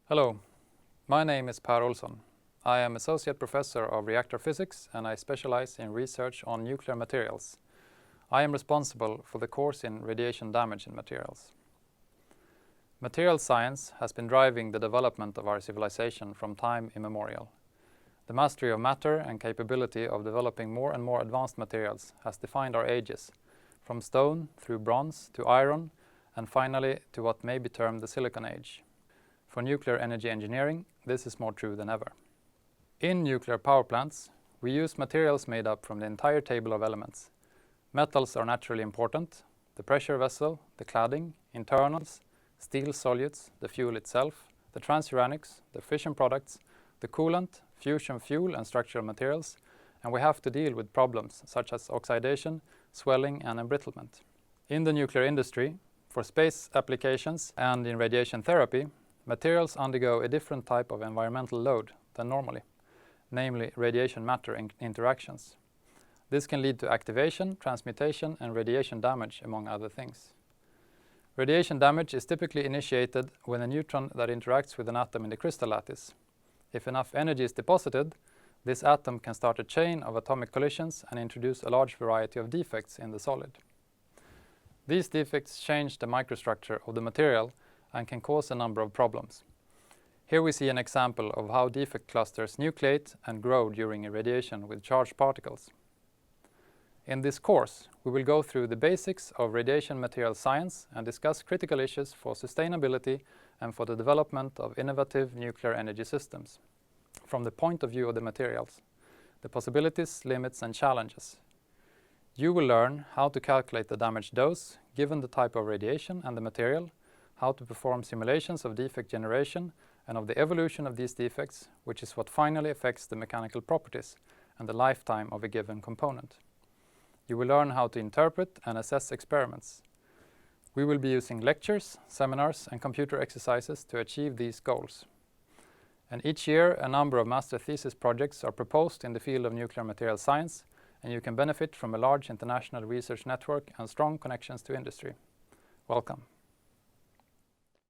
Hello, my name is Per Olsson. I am Associate Professor of Reactor Physics and I specialize in research on nuclear materials. I am responsible for the course in radiation damage in materials. Material science has been driving the development of our civilization from time immemorial. The mastery of matter and capability of developing more and more advanced materials has defined our ages, from stone through bronze to iron and finally to what may be termed the Silicon Age. For nuclear energy engineering, this is more true than ever. In nuclear power plants, we use materials made up from the entire table of elements. Metals are naturally important: the pressure vessel, the cladding, internals, steel solutes, the fuel itself, the transuranics, the fission products, the coolant, fusion fuel and structural materials, and we have to deal with problems such as oxidation, swelling and embrittlement. In the nuclear industry, for space applications and in radiation therapy, materials undergo a different type of environmental load than normally, namely radiation matter interactions. This can lead to activation, transmutation and radiation damage, among other things. Radiation damage is typically initiated when a neutron that interacts with an atom in the crystal lattice. If enough energy is deposited, this atom can start a chain of atomic collisions and introduce a large variety of defects in the solid. These defects change the microstructure of the material and can cause a number of problems. Here we see an example of how defect clusters nucleate and grow during irradiation with charged particles. In this course, we will go through the basics of radiation material science and discuss critical issues for sustainability and for the development of innovative nuclear energy systems, from the point of view of the materials, the possibilities, limits and challenges. You will learn how to calculate the damage dose given the type of radiation and the material, how to perform simulations of defect generation and of the evolution of these defects, which is what finally affects the mechanical properties and the lifetime of a given component. You will learn how to interpret and assess experiments. We will be using lectures, seminars and computer exercises to achieve these goals. And each year a number of master thesis projects are proposed in the field of nuclear material science, and you can benefit from a large international research network and strong connections to industry. Welcome.